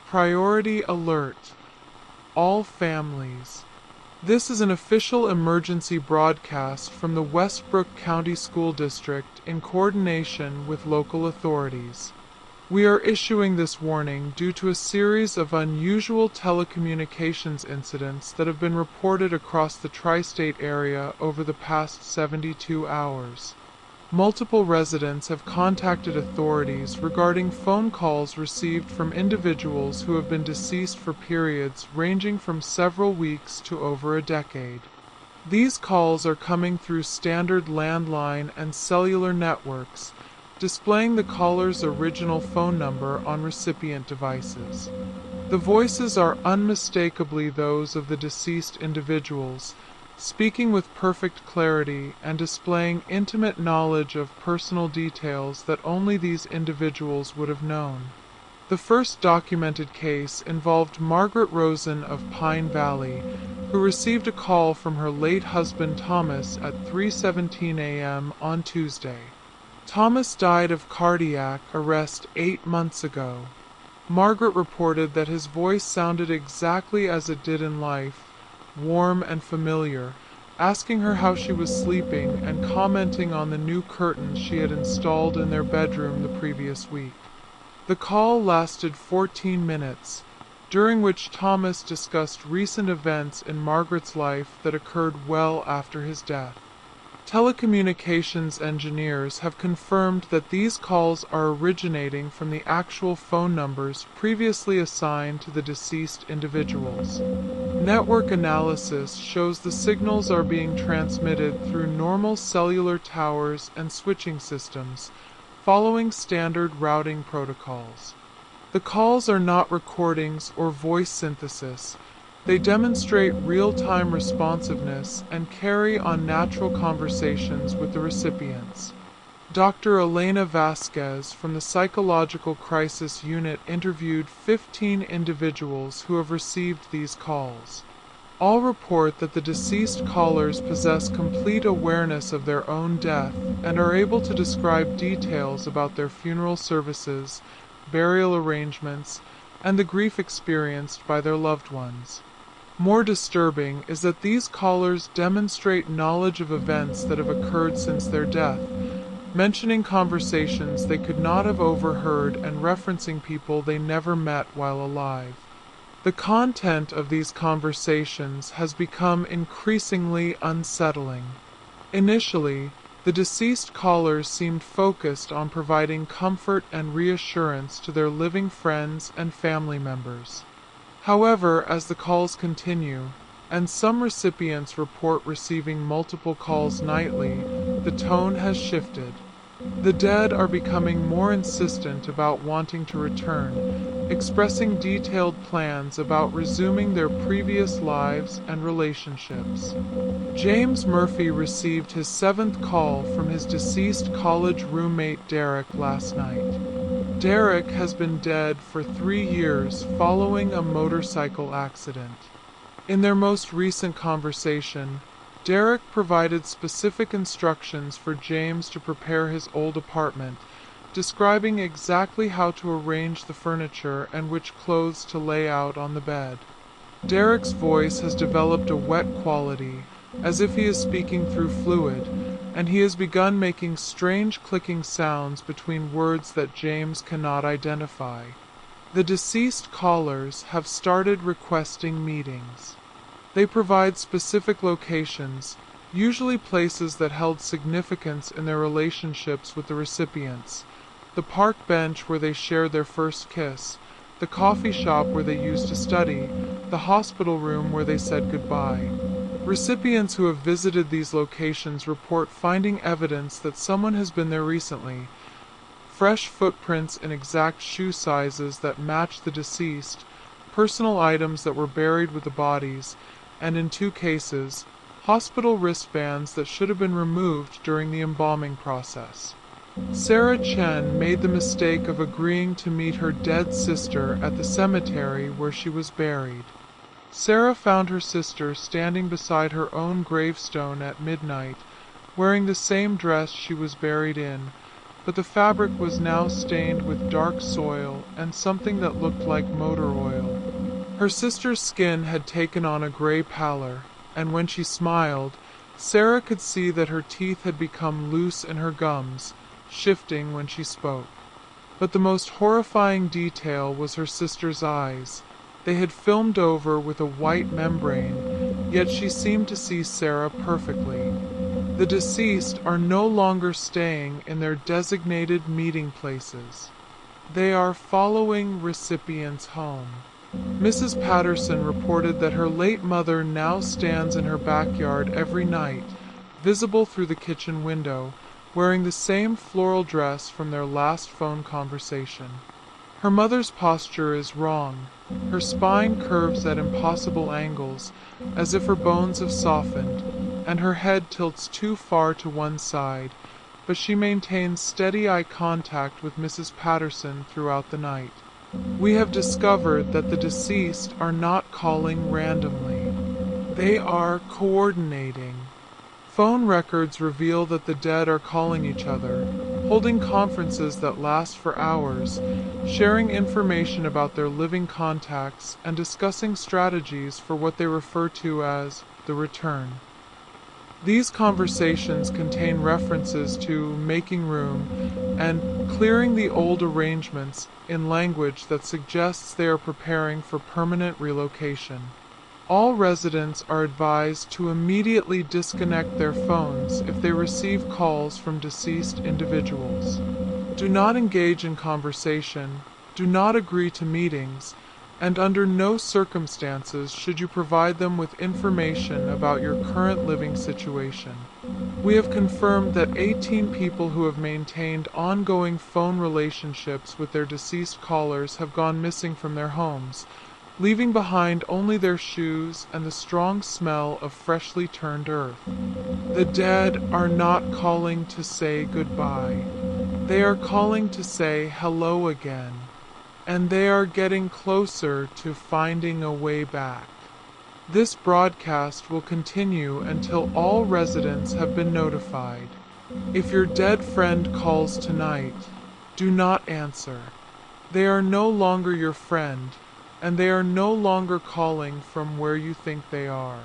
Priority alert. All families. This is an official emergency broadcast from the Westbrook County School District in coordination with local authorities. We are issuing this warning due to a series of unusual telecommunications incidents that have been reported across the tri-state area over the past 72 hours. Multiple residents have contacted authorities regarding phone calls received from individuals who have been deceased for periods ranging from several weeks to over a decade. These calls are coming through standard landline and cellular networks, displaying the caller's original phone number on recipient devices. The voices are unmistakably those of the deceased individuals, speaking with perfect clarity and displaying intimate knowledge of personal details that only these individuals would have known. The first documented case involved Margaret Rosen of Pine Valley, who received a call from her late husband Thomas at 3:17 a.m. on Tuesday. Thomas died of cardiac arrest 8 months ago. Margaret reported that his voice sounded exactly as it did in life, warm and familiar, asking her how she was sleeping and commenting on the new curtains she had installed in their bedroom the previous week. The call lasted 14 minutes, during which Thomas discussed recent events in Margaret's life that occurred well after his death. Telecommunications engineers have confirmed that these calls are originating from the actual phone numbers previously assigned to the deceased individuals. Network analysis shows the signals are being transmitted through normal cellular towers and switching systems, following standard routing protocols. The calls are not recordings or voice synthesis. They demonstrate real-time responsiveness and carry on natural conversations with the recipients. Dr. Elena Vasquez from the Psychological Crisis Unit interviewed 15 individuals who have received these calls. All report that the deceased callers possess complete awareness of their own death and are able to describe details about their funeral services, burial arrangements, and the grief experienced by their loved ones. More disturbing is that these callers demonstrate knowledge of events that have occurred since their death, mentioning conversations they could not have overheard and referencing people they never met while alive. The content of these conversations has become increasingly unsettling. Initially, the deceased callers seemed focused on providing comfort and reassurance to their living friends and family members. However, as the calls continue, and some recipients report receiving multiple calls nightly, the tone has shifted. The dead are becoming more insistent about wanting to return, expressing detailed plans about resuming their previous lives and relationships. James Murphy received his 7th call from his deceased college roommate Derek last night. Derek has been dead for 3 years following a motorcycle accident. In their most recent conversation, Derek provided specific instructions for James to prepare his old apartment, describing exactly how to arrange the furniture and which clothes to lay out on the bed. Derek's voice has developed a wet quality, as if he is speaking through fluid, and he has begun making strange clicking sounds between words that James cannot identify. The deceased callers have started requesting meetings. They provide specific locations, usually places that held significance in their relationships with the recipients: the park bench where they shared their first kiss, the coffee shop where they used to study, the hospital room where they said goodbye. Recipients who have visited these locations report finding evidence that someone has been there recently: fresh footprints in exact shoe sizes that match the deceased, personal items that were buried with the bodies, and in 2 cases, hospital wristbands that should have been removed during the embalming process. Sarah Chen made the mistake of agreeing to meet her dead sister at the cemetery where she was buried. Sarah found her sister standing beside her own gravestone at midnight, wearing the same dress she was buried in, but the fabric was now stained with dark soil and something that looked like motor oil. Her sister's skin had taken on a gray pallor, and when she smiled, Sarah could see that her teeth had become loose in her gums, shifting when she spoke. But the most horrifying detail was her sister's eyes. They had filmed over with a white membrane, yet she seemed to see Sarah perfectly. The deceased are no longer staying in their designated meeting places. They are following recipients home. Mrs. Patterson reported that her late mother now stands in her backyard every night, visible through the kitchen window, wearing the same floral dress from their last phone conversation. Her mother's posture is wrong. Her spine curves at impossible angles, as if her bones have softened, and her head tilts too far to one side, but she maintains steady eye contact with Mrs. Patterson throughout the night. We have discovered that the deceased are not calling randomly. They are coordinating. Phone records reveal that the dead are calling each other, holding conferences that last for hours, sharing information about their living contacts, and discussing strategies for what they refer to as the return. These conversations contain references to making room and clearing the old arrangements in language that suggests they are preparing for permanent relocation. All residents are advised to immediately disconnect their phones if they receive calls from deceased individuals. Do not engage in conversation, do not agree to meetings, and under no circumstances should you provide them with information about your current living situation. We have confirmed that 18 people who have maintained ongoing phone relationships with their deceased callers have gone missing from their homes, leaving behind only their shoes and the strong smell of freshly turned earth. The dead are not calling to say goodbye. They are calling to say hello again, and they are getting closer to finding a way back. This broadcast will continue until all residents have been notified. If your dead friend calls tonight, do not answer. They are no longer your friend, and they are no longer calling from where you think they are.